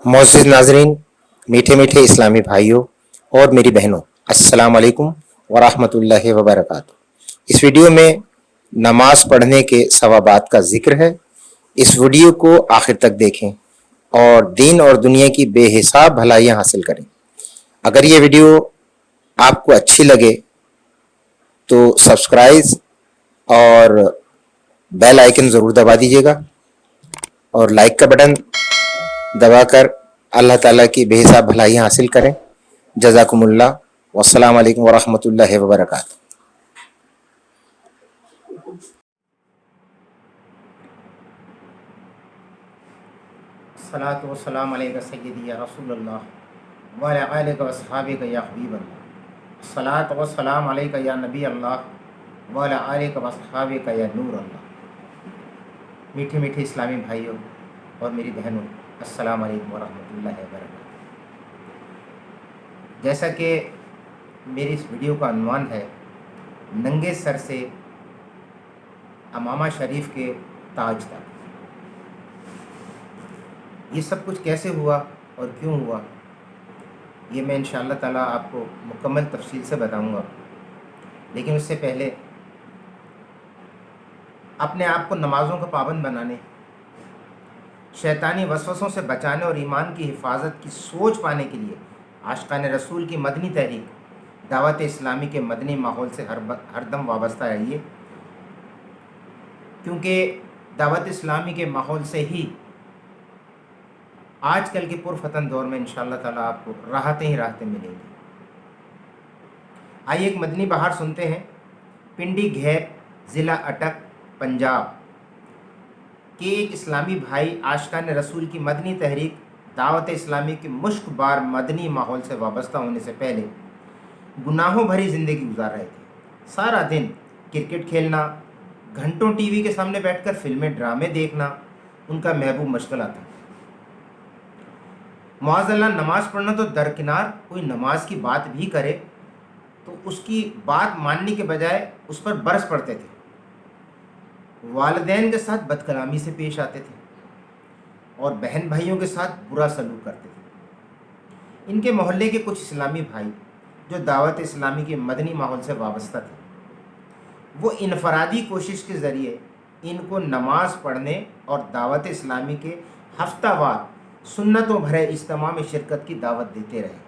मोअज़्ज़िज़ नाज़रीन, मीठे मीठे इस्लामी भाइयों और मेरी बहनों, अस्सलाम वालेकुम वरहमतुल्लाहि वबरकातुहू। इस वीडियो में नमाज पढ़ने के सवाबात का जिक्र है। इस वीडियो को आखिर तक देखें और दीन और दुनिया की बेहिसाब भलाइयाँ हासिल करें। अगर ये वीडियो आपको अच्छी लगे तो सब्सक्राइब और बेल आइकन ज़रूर दबा दीजिएगा और लाइक का बटन दबाकर अल्लाह ताला की बेहिसाब भलाइयाँ हासिल करें। जज़ाकुमुल्लाह। वस्सलाम अलैकुम वरहमतुल्लाहि वबरकातुहू। सलातु वस्सलाम अलैका सय्यदी या रसूलल्लाह व अला आलिका व अस्हाबिका या हबीबल्लाह। सलात वस्सलाम अलैका या नबी अल्लाह व अला आलिका व अस्हाबिका या नूर अल्लाह। मीठे मीठे इस्लामी भाइयों और मेरी बहनों, अस्सलाम अलैकुम वरहमतुल्लाहि वबरकातुहू। जैसा कि मेरी इस वीडियो का अन्वान है, नंगे सर से अमामा शरीफ के ताज तक, ये सब कुछ कैसे हुआ और क्यों हुआ, ये मैं इंशाअल्लाह ताला आपको मुकम्मल तफसील से बताऊंगा। लेकिन उससे पहले अपने आप को नमाज़ों का पाबंद बनाने, शैतानी वसवसों से बचाने और ईमान की हिफाजत की सोच पाने के लिए आशिकान रसूल की मदनी तहरीक दावत इस्लामी के मदनी माहौल से हरदम वाबस्ता रहिए, क्योंकि दावत इस्लामी के माहौल से ही आजकल के पुरफतन दौर में इंशाअल्लाह ताला आपको राहतें ही राहतें मिलेंगी। आइए एक मदनी बहार सुनते हैं। पिंडी घेर, ज़िला अटक, पंजाब के एक इस्लामी भाई आशिकान रसूल की मदनी तहरीक दावत इस्लामी के मुश्क बार मदनी माहौल से वाबस्ता होने से पहले गुनाहों भरी ज़िंदगी गुजार रहे थे। सारा दिन क्रिकेट खेलना, घंटों टीवी के सामने बैठकर फिल्में ड्रामे देखना उनका महबूब मशगला था। मुआज़ल्लाह नमाज पढ़ना तो दरकिनार, कोई नमाज की बात भी करे तो उसकी बात मानने के बजाय उस पर बरस पड़ते थे। वालिदैन के साथ बदकलामी से पेश आते थे और बहन भाइयों के साथ बुरा सलूक करते थे। इनके मोहल्ले के कुछ इस्लामी भाई जो दावत इस्लामी के मदनी माहौल से वाबस्ता थे, वो इनफरादी कोशिश के ज़रिए इनको नमाज पढ़ने और दावत इस्लामी के हफ्तावार सुन्नतों भरे इज्तिमा में शिरकत की दावत देते रहे,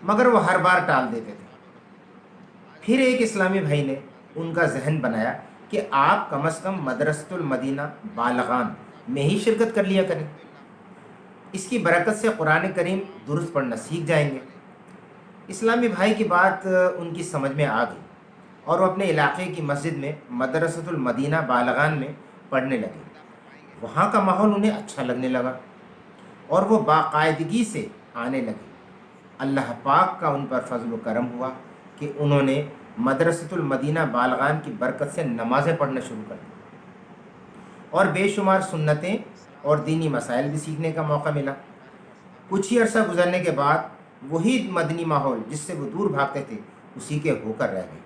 मगर वो हर बार टाल देते थे। फिर एक इस्लामी भाई ने उनका जहन बनाया कि आप कम अज़ कम मदरसतुल मदीना बालगान में ही शिरकत कर लिया करें, इसकी बरकत से कुरान करीम दुरुस्त पढ़ना सीख जाएंगे। इस्लामी भाई की बात उनकी समझ में आ गई और वो अपने इलाके की मस्जिद में मदरसतुल मदीना बालगान में पढ़ने लगे। वहाँ का माहौल उन्हें अच्छा लगने लगा और वो बाकायदगी से आने लगे। अल्लाह पाक का उन पर फजल व करम हुआ कि उन्होंने मदरसतुल मदीना बालगान की बरकत से नमाज़ें पढ़ना शुरू कर दी और बेशुमार सुन्नतें और दीनी मसाइल भी सीखने का मौका मिला। कुछ ही अरसा गुजरने के बाद वही मदनी माहौल जिससे वो दूर भागते थे, उसी के होकर रह गए।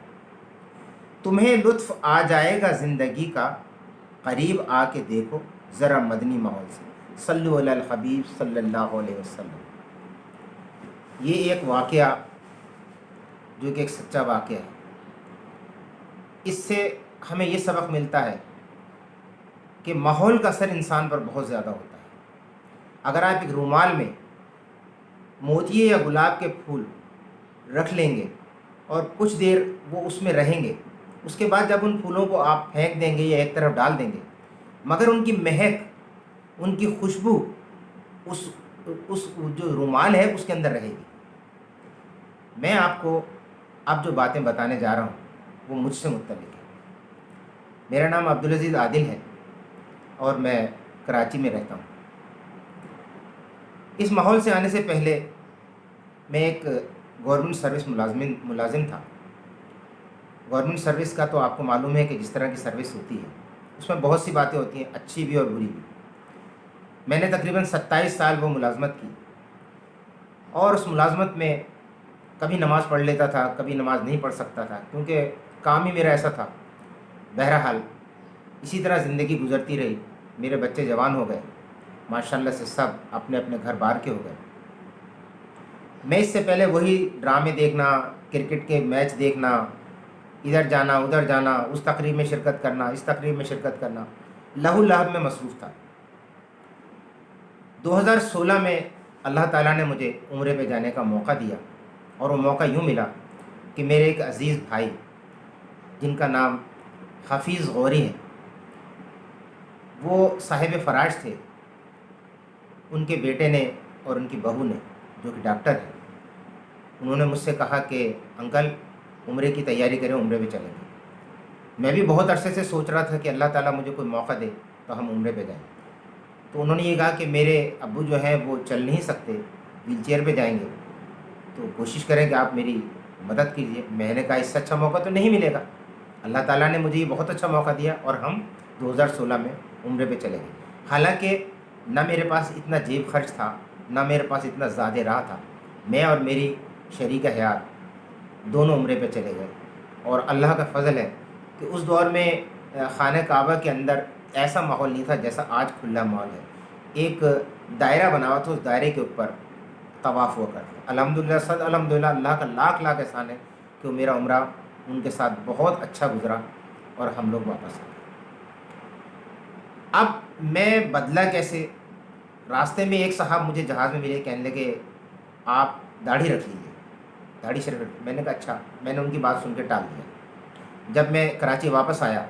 तुम्हें लुत्फ़ आ जाएगा ज़िंदगी का, करीब आके देखो ज़रा मदनी माहौल से। सल्लु अलल हबीब सल्लल्लाहु अलैहि वसल्लम। ये एक वाक़या जो कि एक सच्चा वाक़या है। इससे हमें ये सबक मिलता है कि माहौल का असर इंसान पर बहुत ज़्यादा होता है। अगर आप एक रुमाल में मोतिये या गुलाब के फूल रख लेंगे और कुछ देर वो उसमें रहेंगे, उसके बाद जब उन फूलों को आप फेंक देंगे या एक तरफ डाल देंगे, मगर उनकी महक, उनकी खुशबू उस जो रुमाल है उसके अंदर रहेगी। मैं आपको अब जो बातें बताने जा रहा हूँ वो मुझसे मुत्तलिक है। मेरा नाम अब्दुल अजीज़ आदिल है और मैं कराची में रहता हूँ। इस माहौल से आने से पहले मैं एक गवर्नमेंट सर्विस मुलाजिम था। गवर्नमेंट सर्विस का तो आपको मालूम है कि जिस तरह की सर्विस होती है उसमें बहुत सी बातें होती हैं, अच्छी भी और बुरी भी। मैंने तकरीबन 27 साल वो मुलाजमत की और उस मुलाजमत में कभी नमाज़ पढ़ लेता था, कभी नमाज़ नहीं पढ़ सकता था, क्योंकि काम ही मेरा ऐसा था। बहरहाल इसी तरह ज़िंदगी गुजरती रही। मेरे बच्चे जवान हो गए माशाल्लाह से सब अपने अपने घर बार के हो गए। मैं इससे पहले वही ड्रामे देखना, क्रिकेट के मैच देखना, इधर जाना उधर जाना, उस तकरीब में शिरकत करना, इस तकरीब में शिरकत करना, लहू लहब में मसरूफ़ था। 2016 में अल्लाह ताला ने मुझे उम्रे पे जाने का मौका दिया, और वो मौका यूँ मिला कि मेरे एक अज़ीज़ भाई जिनका नाम हफ़ीज़ गौरी है, वो साहिब फ़राज थे। उनके बेटे ने और उनकी बहू ने, जो कि डॉक्टर है, उन्होंने मुझसे कहा कि अंकल उम्रे की तैयारी करें, उम्रे पे चलेंगे। मैं भी बहुत अरसे से सोच रहा था कि अल्लाह ताला मुझे कोई मौका दे तो हम उम्रे पे जाएं। तो उन्होंने ये कहा कि मेरे अब्बू जो हैं वो चल नहीं सकते, व्हील चेयर पर जाएँगे, तो कोशिश करें कि आप मेरी मदद कीजिए। मैंने कहा इससे अच्छा मौका तो नहीं मिलेगा। अल्लाह ताला ने मुझे ये बहुत अच्छा मौका दिया और हम 2016 में उम्रे पे चले गए। हालांकि ना मेरे पास इतना जेब खर्च था, ना मेरे पास इतना ज़्यादा राह था। मैं और मेरी शरीक हयात दोनों उम्रे पे चले गए, और अल्लाह का फ़ज़ल है कि उस दौर में खाने काबा के अंदर ऐसा माहौल नहीं था जैसा आज खुला माहौल है। एक दायरा बना हुआ था, उस दायरे के ऊपर तवाफ़ हुआ करता। अल्हम्दुलिल्लाह, सद अल्हम्दुलिल्लाह, अल्लाह का लाख लाख एहसान है कि मेरा उम्रा उनके साथ बहुत अच्छा गुज़रा और हम लोग वापस आ गए। अब मैं बदला कैसे? रास्ते में एक साहब मुझे जहाज़ में मिले, कहने लगे आप दाढ़ी रख लीजिए, दाढ़ी शरीफ रख। मैंने कहा अच्छा। मैंने उनकी बात सुन के टाल दिया। जब मैं कराची वापस आया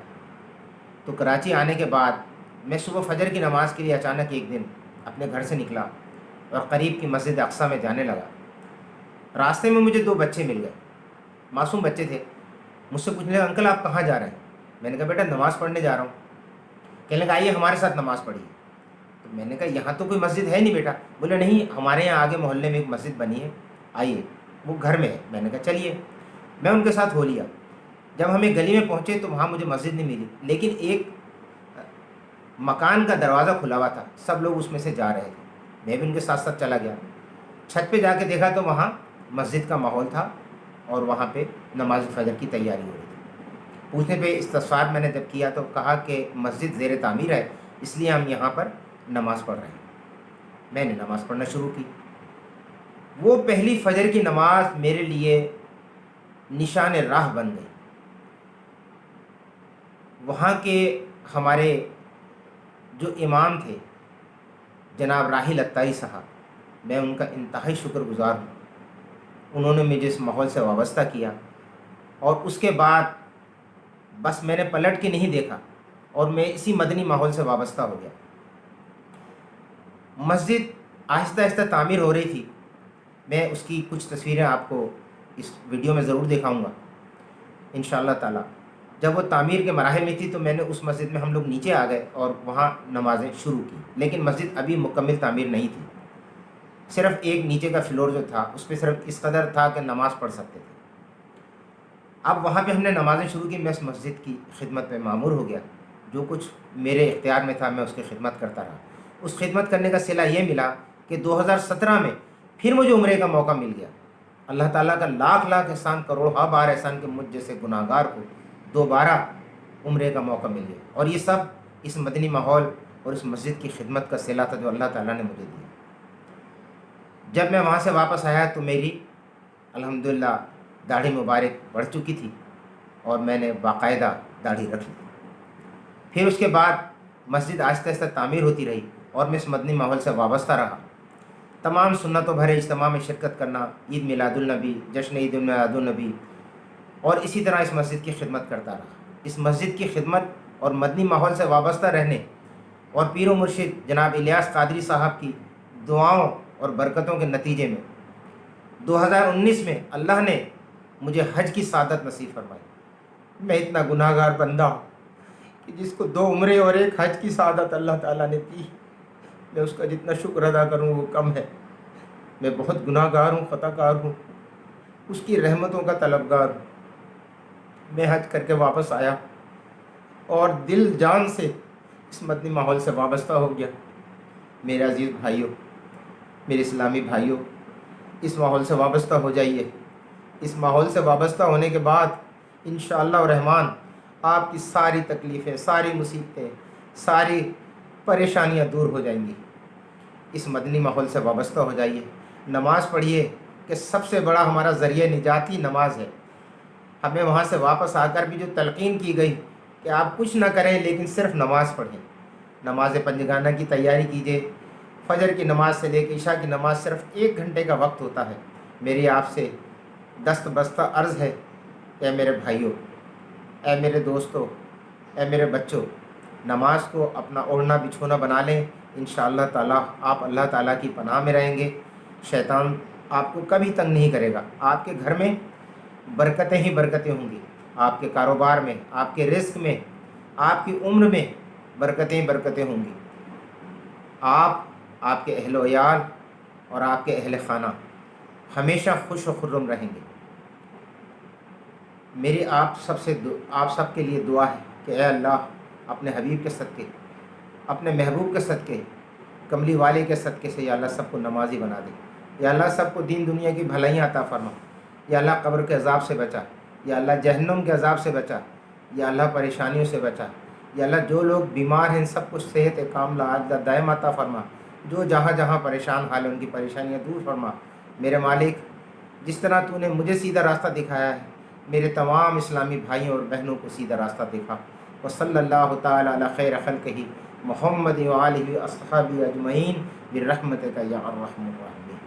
तो कराची आने के बाद मैं सुबह फजर की नमाज़ के लिए अचानक एक दिन अपने घर से निकला और करीब की मस्जिद अक्सा में जाने लगा। रास्ते में मुझे दो बच्चे मिल गए, मासूम बच्चे थे। मुझसे पूछने लगे अंकल आप कहाँ जा रहे हैं? मैंने कहा बेटा नमाज़ पढ़ने जा रहा हूँ। कहने लगा आइए हमारे साथ नमाज़ पढ़िए। तो मैंने कहा यहाँ तो कोई मस्जिद है नहीं बेटा। बोले नहीं, हमारे यहाँ आगे मोहल्ले में एक मस्जिद बनी है, आइए, वो घर में है। मैंने कहा चलिए। मैं उनके साथ हो लिया। जब हम एक गली में पहुँचे तो वहाँ मुझे मस्जिद नहीं मिली, लेकिन एक मकान का दरवाज़ा खुला हुआ था, सब लोग उसमें से जा रहे थे। मैं भी उनके साथ साथ चला गया। छत पे जाके देखा तो वहाँ मस्जिद का माहौल था और वहाँ पे नमाज फ़जर की तैयारी हो रही थी। पूछने पे इस्तफ़सार मैंने जब किया तो कहा कि मस्जिद ज़ेर तामीर है, इसलिए हम यहाँ पर नमाज़ पढ़ रहे हैं। मैंने नमाज़ पढ़ना शुरू की। वो पहली फ़जर की नमाज मेरे लिए निशान राह बन गई। वहाँ के हमारे जो इमाम थे जनाब राहिल अत्तारी साहब, मैं उनका इंतहाई शुक्रगुज़ार हूँ। उन्होंने मुझे इस माहौल से वाबस्ता किया, और उसके बाद बस मैंने पलट के नहीं देखा और मैं इसी मदनी माहौल से वाबस्ता हो गया। मस्जिद आहिस्ता आहिस्ता तामीर हो रही थी। मैं उसकी कुछ तस्वीरें आपको इस वीडियो में ज़रूर दिखाऊंगा इंशाअल्लाह ताला। जब वो तामीर के मराहिल में थी तो मैंने उस मस्जिद में, हम लोग नीचे आ गए और वहाँ नमाज़ें शुरू की, लेकिन मस्जिद अभी मुकम्मल तामीर नहीं थी। सिर्फ़ एक नीचे का फ्लोर जो था उस पर सिर्फ इस कदर था कि नमाज़ पढ़ सकते थे। अब वहाँ पे हमने नमाज़ें शुरू की। मैं उस मस्जिद की खिदमत में मामूर हो गया। जो कुछ मेरे इख्तियार में था मैं उसकी खिदमत करता रहा। उस खिदमत करने का सिला ये मिला कि 2017 में फिर मुझे उम्रे का मौका मिल गया। अल्लाह ताला का लाख लाख एहसान, करोड़ों बार एहसान कि मुझ जैसे गुनाहगार को दोबारा उम्रे का मौका मिल गया। और ये सब इस मदनी माहौल और इस मस्जिद की खिदमत का सिला था जो अल्लाह ताला ने मुझे दिया। जब मैं वहाँ से वापस आया तो मेरी अल्हम्दुलिल्लाह दाढ़ी मुबारक बढ़ चुकी थी और मैंने बाकायदा दाढ़ी रख ली। फिर उसके बाद मस्जिद आहिस्ता आहिस्ता तामीर होती रही और मैं इस मदनी माहौल से वाबस्ता रहा। तमाम सुन्नतों भरे इज्तिमा में शिरकत करना, ईद मिलादुलनबी, जश्न ईद मिलादुलनबी, और इसी तरह इस मस्जिद की खिदमत करता रहा। इस मस्जिद की खिदमत और मदनी माहौल से वाबस्ता रहने और पीर व मुर्शिद जनाब इलियास कादरी साहब की दुआओं और बरकतों के नतीजे में 2019 में अल्लाह ने मुझे हज की सादत नसीब फरमाई। मैं इतना गुनाहगार बंदा कि जिसको 2 उम्रे और 1 हज की सादत अल्लाह ताला ने दी, मैं उसका जितना शुक्र अदा करूँ वो कम है। मैं बहुत गुनाहगार हूँ, ख़ताकार हूँ, उसकी रहमतों का तलबगार हूँ। मैं हज करके वापस आया और दिल जान से इस मदनी माहौल से वाबस्ता हो गया। मेरे अजीज़ भाइयों, मेरे इस्लामी भाइयों, इस माहौल से वाबस्ता हो जाइए। इस माहौल से वाबस्ता होने के बाद इंशाअल्लाह रहमान आपकी सारी तकलीफ़ें, सारी मुसीबतें, सारी परेशानियां दूर हो जाएंगी। اس مدنی ماحول سے وابستہ ہو جائیے، نماز پڑھیے کہ سب سے بڑا ہمارا ذریعہ نجات ہی نماز ہے۔ ہمیں وہاں سے واپس آ کر بھی جو تلقین کی گئی کہ آپ کچھ نہ کریں لیکن صرف نماز پڑھیں، نماز پنجگانہ کی تیاری کیجیے، فجر کی نماز سے لے کے عشاء کی نماز صرف 1 گھنٹے کا وقت ہوتا ہے۔ میری آپ سے دست بستہ عرض ہے کہ اے میرے بھائیوں، اے میرے دوستوں، اے میرے بچوں، نماز کو اپنا اوڑھنا بچھونا بنا لیں، انشاءاللہ تعالیٰ آپ اللہ تعالیٰ کی پناہ میں رہیں گے، شیطان آپ کو کبھی تنگ نہیں کرے گا، آپ کے گھر میں برکتیں ہی برکتیں ہوں گی، آپ کے کاروبار میں، آپ کے رزق میں، آپ کی عمر میں برکتیں ہی برکتیں ہوں گی، آپ کے اہل و عیال اور آپ کے اہل خانہ ہمیشہ خوش و خرم رہیں گے۔ میری آپ سب کے لیے دعا ہے کہ اے اللہ اپنے حبیب کے صدقے، اپنے محبوب کے صدقے، کملی والے کے صدقے سے یا اللہ سب کو نمازی بنا دے، یا اللہ سب کو دین دنیا کی بھلائیاں عطا فرما، یا اللہ قبر کے عذاب سے بچا، یا اللہ جہنم کے عذاب سے بچا، یا اللہ پریشانیوں سے بچا، یا اللہ جو لوگ بیمار ہیں ان سب کو صحت کاملہ عاجلہ دائم عطا فرما، جو جہاں جہاں پریشان حال ہیں ان کی پریشانیاں دور فرما۔ میرے مالک، جس طرح تو نے مجھے سیدھا راستہ دکھایا ہے، میرے تمام اسلامی بھائیوں اور بہنوں کو سیدھا راستہ دکھا۔ وصلی اللہ تعالی علی خیر خلقہ محمد و آلہ و اصحابہ اجمعین برحمتک یا ارحم الراحمین۔